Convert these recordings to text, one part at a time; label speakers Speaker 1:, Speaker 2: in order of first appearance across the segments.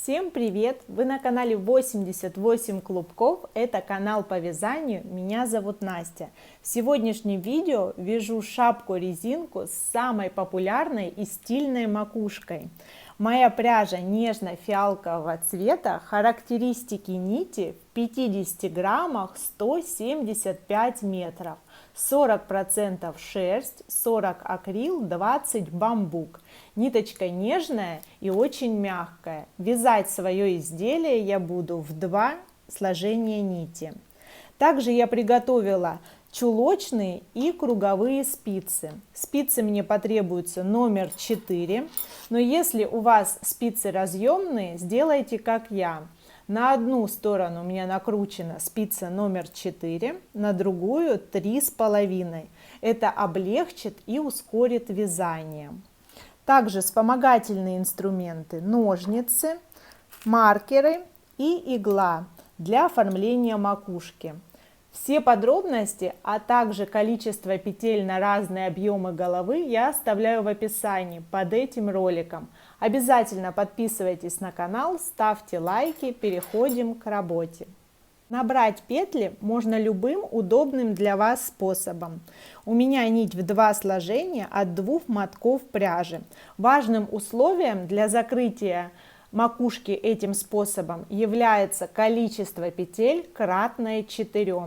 Speaker 1: Всем привет! Вы на канале 88 Клубков. Это канал по вязанию. Меня зовут Настя. В сегодняшнем видео вяжу шапку-резинку с самой популярной и стильной макушкой. Моя пряжа нежно-фиалкового цвета, характеристики нити в 50 граммах 175 метров. 40% шерсть, 40 акрил, 20 бамбук. Ниточка нежная и очень мягкая. Вязать свое изделие я буду в 2 сложения нити. Также я приготовила чулочные и круговые спицы. Спицы мне потребуются номер 4, но если у вас спицы разъемные, сделайте как я. На одну сторону у меня накручена спица номер 4, на другую 3,5. Это облегчит и ускорит вязание. Также вспомогательные инструменты: ножницы, маркеры и игла для оформления макушки. Все подробности, а также количество петель на разные объемы головы я оставляю в описании под этим роликом. Обязательно подписывайтесь на канал, ставьте лайки, переходим к работе. Набрать петли можно любым удобным для вас способом. У меня нить в 2 сложения от 2 мотков пряжи. Важным условием для закрытия макушки этим способом является количество петель кратное 4.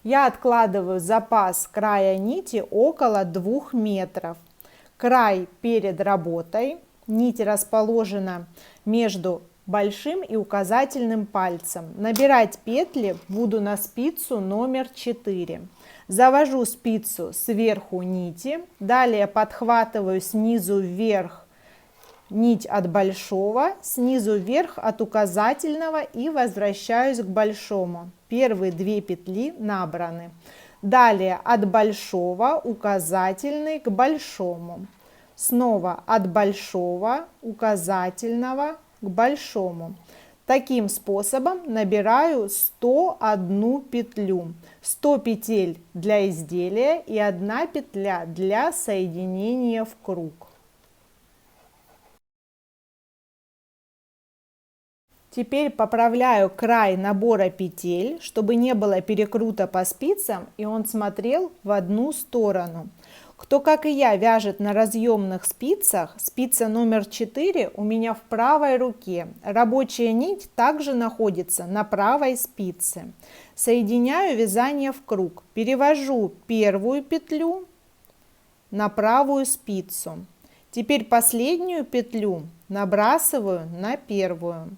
Speaker 1: Я откладываю запас края нити около 2 метров. Край перед работой. Нить расположена между большим и указательным пальцем. Набирать петли буду на спицу номер 4. Завожу спицу сверху нити, далее подхватываю снизу вверх нить от большого, снизу вверх от указательного и возвращаюсь к большому. Первые 2 петли набраны. Далее от большого, указательный к большому. Снова от большого, указательного к большому. Таким способом набираю 101 петлю. 100 петель для изделия и 1 петля для соединения в круг. Теперь поправляю край набора петель, чтобы не было перекрута по спицам и он смотрел в одну сторону. Кто, как и я, вяжет на разъемных спицах, спица номер 4 у меня в правой руке. Рабочая нить также находится на правой спице. Соединяю вязание в круг. Перевожу первую петлю на правую спицу. Теперь последнюю петлю набрасываю на первую.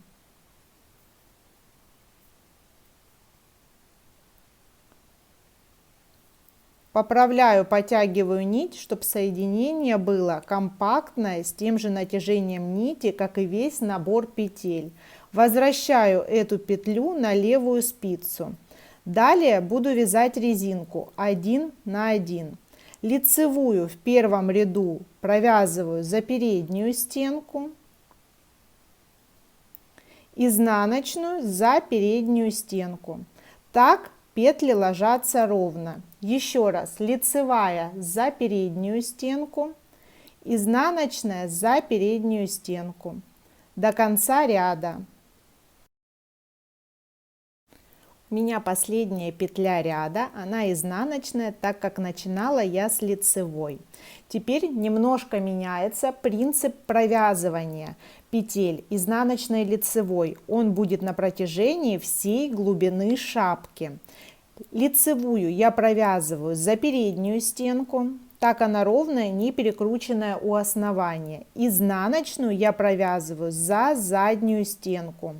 Speaker 1: Поправляю, подтягиваю нить, чтобы соединение было компактное, с тем же натяжением нити, как и весь набор петель. Возвращаю эту петлю на левую спицу. Далее буду вязать резинку 1 на 1. Лицевую в первом ряду провязываю за переднюю стенку, изнаночную за переднюю стенку. Так петли ложатся ровно. Еще раз: лицевая за переднюю стенку, изнаночная за переднюю стенку до конца ряда. У меня последняя петля ряда, она изнаночная, так как начинала я с лицевой. Теперь немножко меняется принцип провязывания петель изнаночной и лицевой. Он будет на протяжении всей глубины шапки. Лицевую я провязываю за переднюю стенку, так она ровная, не перекрученная у основания. Изнаночную я провязываю за заднюю стенку.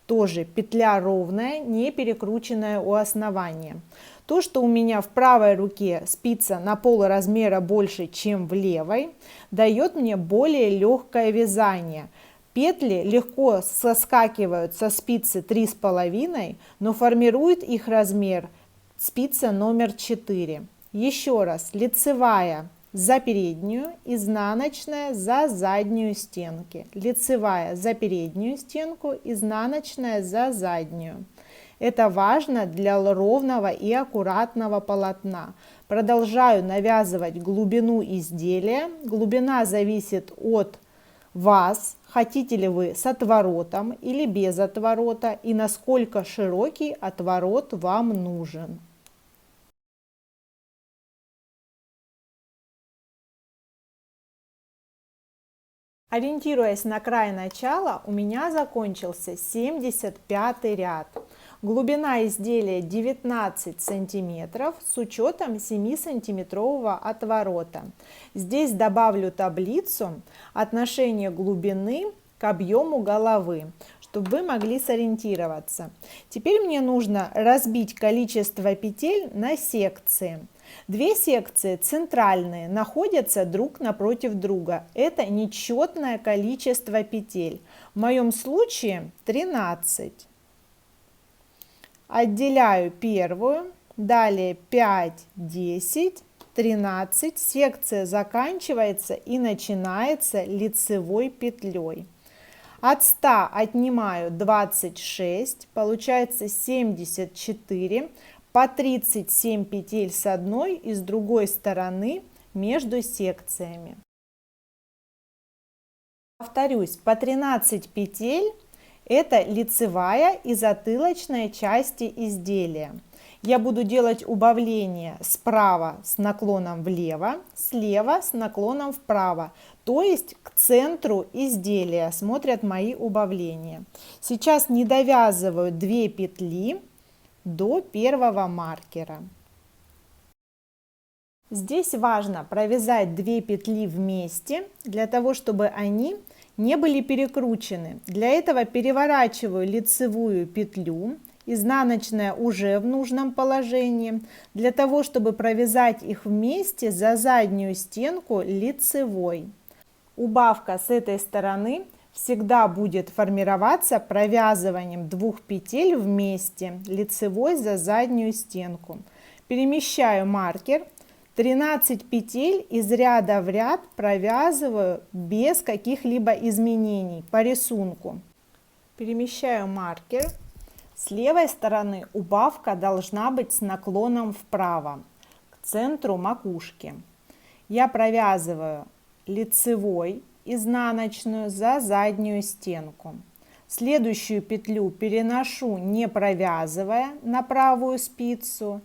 Speaker 1: Тоже петля ровная, не перекрученная у основания. То, что у меня в правой руке спица на полразмера больше, чем в левой, дает мне более легкое вязание. Петли легко соскакивают со спицы 3,5, но формирует их размер спица номер 4. Еще раз: лицевая за переднюю, изнаночная за заднюю стенки. Лицевая за переднюю стенку, изнаночная за заднюю. Это важно для ровного и аккуратного полотна. Продолжаю навязывать глубину изделия. Глубина зависит от вас, хотите ли вы с отворотом или без отворота и насколько широкий отворот вам нужен. Ориентируясь на край начала, у меня закончился 75-й ряд. Глубина изделия 19 сантиметров с учетом 7-сантиметрового отворота. Здесь добавлю таблицу отношения глубины к объему головы, чтобы вы могли сориентироваться. Теперь мне нужно разбить количество петель на секции. Две секции центральные находятся друг напротив друга. Это нечетное количество петель. В моем случае 13. Отделяю первую, далее 5, 10, 13. Секция заканчивается и начинается лицевой петлей. От 100 отнимаю 26, получается 74, по 37 петель с одной и с другой стороны между секциями. Повторюсь, по 13 петель это лицевая и затылочная части изделия. Я буду делать убавление справа с наклоном влево, слева с наклоном вправо, то есть к центру изделия смотрят мои убавления. Сейчас не довязываю 2 петли до первого маркера. Здесь важно провязать 2 петли вместе, для того, чтобы они не были перекручены. Для этого переворачиваю лицевую петлю, изнаночная уже в нужном положении, для того, чтобы провязать их вместе за заднюю стенку лицевой. Убавка с этой стороны всегда будет формироваться провязыванием 2 петель вместе, лицевой за заднюю стенку. Перемещаю маркер. 13 петель из ряда в ряд провязываю без каких-либо изменений по рисунку. Перемещаю маркер. С левой стороны убавка должна быть с наклоном вправо, к центру макушки. Я провязываю лицевой, изнаночную за заднюю стенку. Следующую петлю переношу, не провязывая, на правую спицу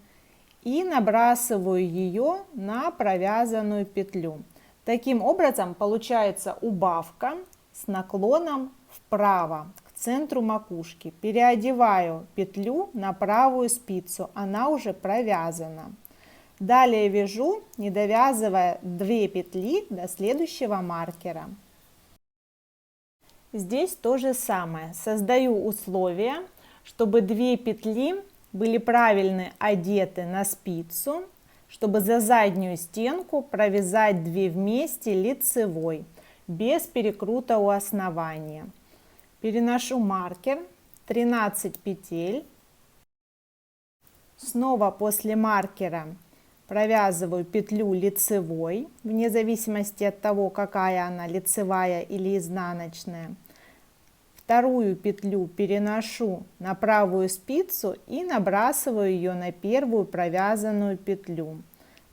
Speaker 1: и набрасываю ее на провязанную петлю. Таким образом получается убавка с наклоном вправо к центру макушки. Переодеваю петлю на правую спицу, она уже провязана. Далее вяжу, не довязывая 2 петли до следующего маркера. Здесь то же самое. Создаю условия, чтобы 2 петли были правильно одеты на спицу, чтобы за заднюю стенку провязать 2 вместе лицевой, без перекрута у основания. Переношу маркер, 13 петель. Снова после маркера провязываю петлю лицевой, вне зависимости от того, какая она, лицевая или изнаночная. Вторую петлю переношу на правую спицу и набрасываю ее на первую провязанную петлю.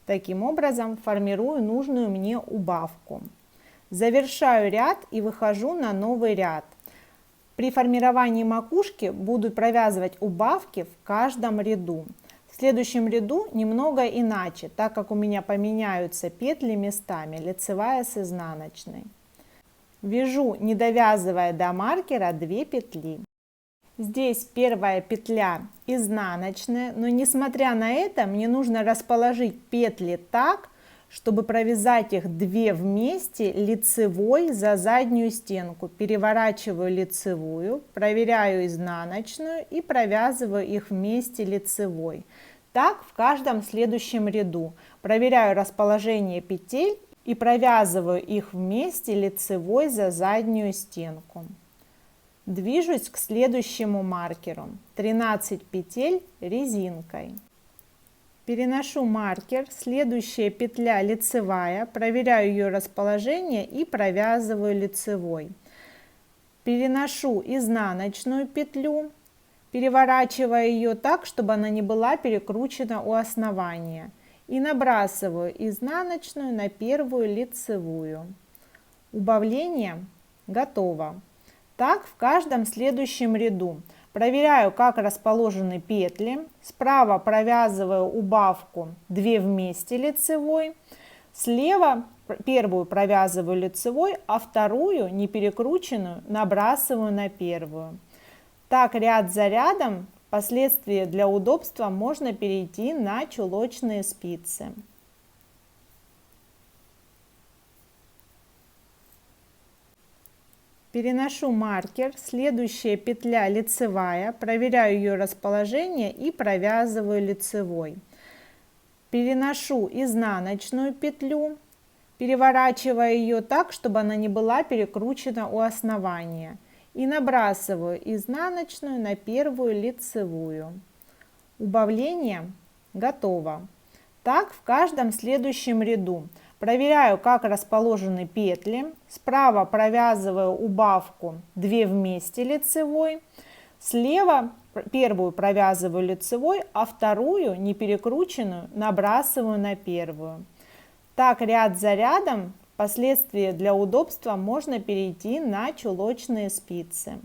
Speaker 1: Таким образом формирую нужную мне убавку. Завершаю ряд и выхожу на новый ряд. При формировании макушки буду провязывать убавки в каждом ряду. В следующем ряду немного иначе, так как у меня поменяются петли местами, лицевая с изнаночной. Вяжу, не довязывая до маркера, 2 петли. Здесь первая петля изнаночная, но несмотря на это мне нужно расположить петли так, чтобы провязать их 2 вместе лицевой за заднюю стенку. Переворачиваю лицевую, проверяю изнаночную и провязываю их вместе лицевой. Так в каждом следующем ряду. Проверяю расположение петель и провязываю их вместе лицевой за заднюю стенку. Движусь к следующему маркеру. 13 петель резинкой. Переношу маркер, следующая петля лицевая, проверяю ее расположение и провязываю лицевой. Переношу изнаночную петлю, переворачивая ее так, чтобы она не была перекручена у основания. И набрасываю изнаночную на первую лицевую. Убавление Готово. Так в каждом следующем ряду. Проверяю, как расположены петли. Справа провязываю убавку 2 вместе лицевой. Слева первую провязываю лицевой, а вторую, не перекрученную, набрасываю на первую. Так ряд за рядом. Впоследствии для удобства можно перейти на чулочные спицы. Переношу маркер, следующая петля лицевая, проверяю ее расположение и провязываю лицевой. Переношу изнаночную петлю, переворачивая ее так, чтобы она не была перекручена у основания. И набрасываю изнаночную на первую лицевую. Убавление готово. Так в каждом следующем ряду. Проверяю, как расположены петли. Справа провязываю убавку 2 вместе лицевой. Слева первую провязываю лицевой, а вторую, не перекрученную, набрасываю на первую. Так ряд за рядом. Впоследствии для удобства можно перейти на чулочные спицы.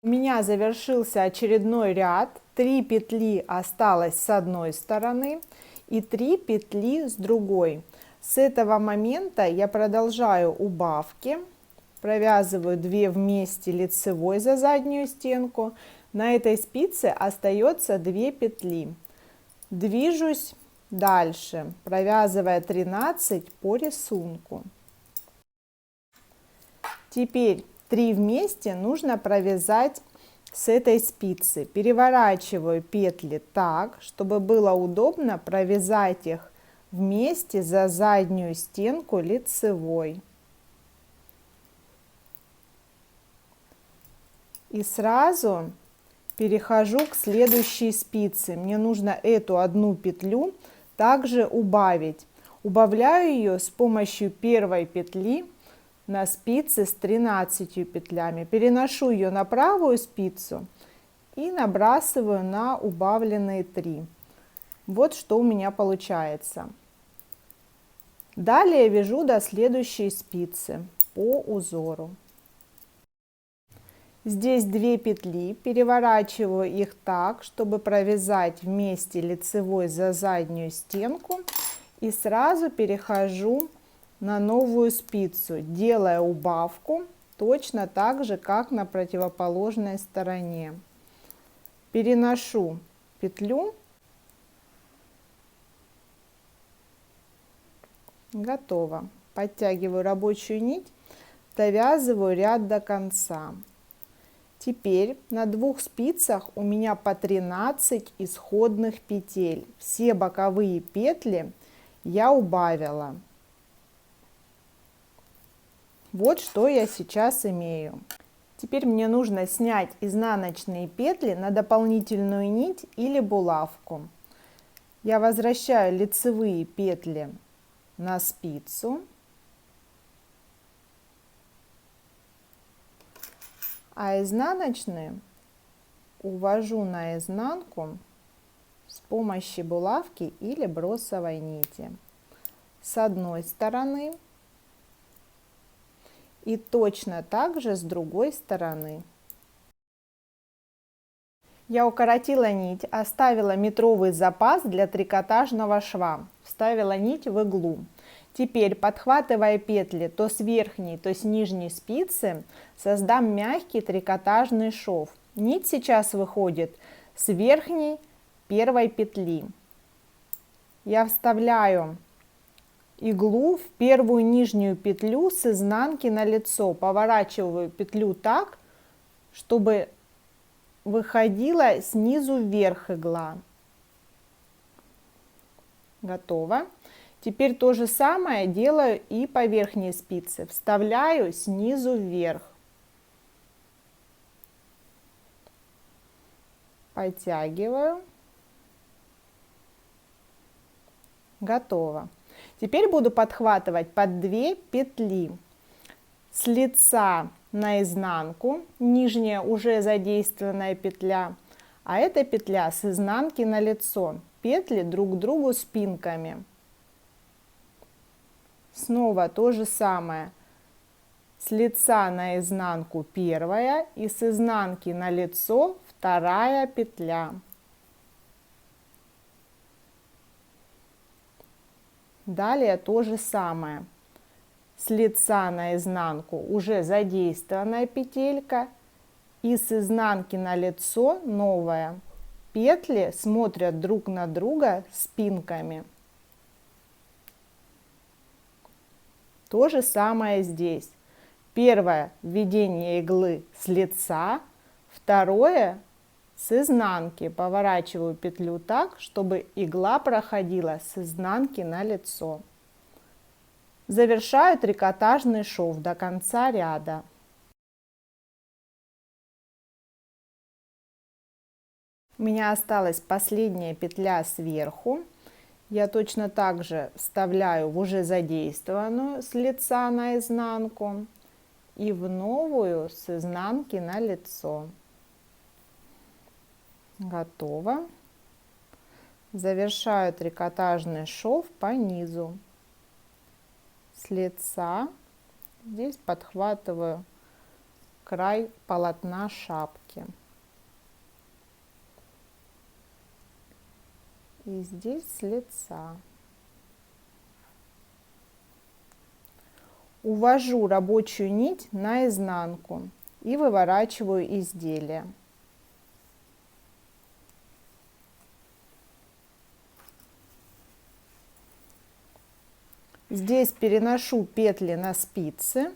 Speaker 1: У меня завершился очередной ряд. 3 петли осталось с одной стороны и 3 петли с другой. С этого момента я продолжаю убавки. Провязываю 2 вместе лицевой за заднюю стенку. На этой спице остается 2 петли. Движусь дальше, провязывая 13 по рисунку. Теперь 3 вместе нужно провязать с этой спицы. Переворачиваю петли так, чтобы было удобно провязать их вместе за заднюю стенку лицевой. И сразу перехожу к следующей спице. Мне нужно эту одну петлю также убавить. Убавляю ее с помощью первой петли на спице с 13 петлями. Переношу ее на правую спицу и набрасываю на убавленные 3. Вот что у меня получается. Далее вяжу до следующей спицы по узору. Здесь 2 петли, переворачиваю их так, чтобы провязать вместе лицевой за заднюю стенку, и сразу перехожу на новую спицу, делая убавку точно так же, как на противоположной стороне. Переношу петлю. Готово. Подтягиваю рабочую нить, довязываю ряд до конца. Теперь на 2 спицах у меня по 13 исходных петель. Все боковые петли я убавила. Вот что я сейчас имею. Теперь мне нужно снять изнаночные петли на дополнительную нить или булавку. Я возвращаю лицевые петли на спицу. А изнаночные увожу на изнанку с помощью булавки или бросовой нити с одной стороны и точно так же с другой стороны. Я укоротила нить, оставила метровый запас для трикотажного шва, вставила нить в иглу. Теперь, подхватывая петли то с верхней, то с нижней спицы, создам мягкий трикотажный шов. Нить сейчас выходит с верхней первой петли. Я вставляю иглу в первую нижнюю петлю с изнанки на лицо, поворачиваю петлю так, чтобы выходила снизу вверх игла. Готово. Теперь то же самое делаю и по верхней спице. Вставляю снизу вверх. Подтягиваю. Готово. Теперь буду подхватывать под 2 петли. С лица на изнанку, нижняя уже задействованная петля, а эта петля с изнанки на лицо. петли друг к другу спинками. Снова то же самое. С лица на изнанку первая и с изнанки на лицо вторая петля. Далее то же самое. С лица на изнанку уже задействованная петелька и с изнанки на лицо новая. Петли смотрят друг на друга спинками. То же самое здесь. Первое введение иглы с лица, второе с изнанки. Поворачиваю петлю так, чтобы игла проходила с изнанки на лицо. Завершаю трикотажный шов до конца ряда. У меня осталась последняя петля сверху. Я точно так же вставляю в уже задействованную с лица на изнанку и в новую с изнанки на лицо. Готово. Завершаю трикотажный шов по низу. С лица здесь подхватываю край полотна шапки. И здесь с лица. Увожу рабочую нить на изнанку и выворачиваю изделие. Здесь переношу петли на спицы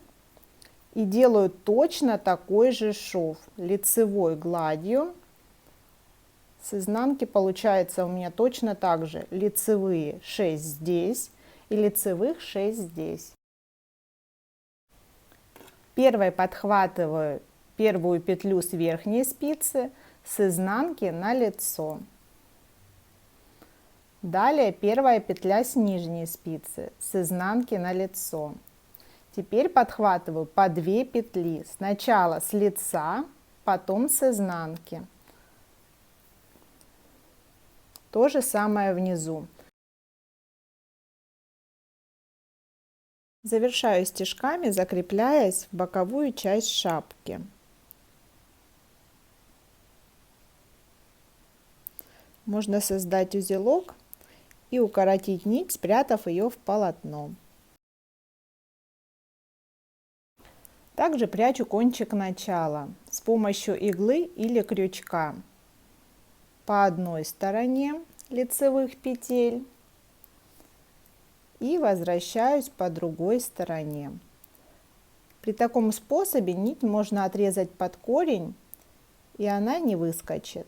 Speaker 1: и делаю точно такой же шов лицевой гладью. С изнанки получается у меня точно так же лицевые 6 здесь и лицевых 6 здесь. Первой подхватываю первую петлю с верхней спицы, с изнанки на лицо. Далее первая петля с нижней спицы, с изнанки на лицо. Теперь подхватываю по 2 петли, сначала с лица, потом с изнанки. То же самое внизу. Завершаю стежками, закрепляясь в боковую часть шапки. Можно создать узелок и укоротить нить, спрятав ее в полотно. Также прячу кончик начала с помощью иглы или крючка по одной стороне лицевых петель и возвращаюсь по другой стороне. При таком способе нить можно отрезать под корень, и она не выскочит.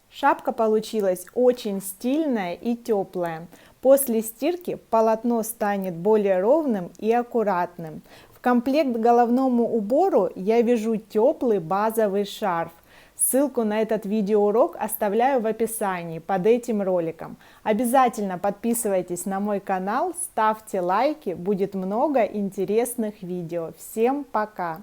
Speaker 1: Шапка получилась очень стильная и теплая. После стирки полотно станет более ровным и аккуратным. В комплект к головному убору я вяжу теплый базовый шарф. Ссылку на этот видеоурок оставляю в описании под этим роликом. Обязательно подписывайтесь на мой канал, ставьте лайки, будет много интересных видео. Всем пока!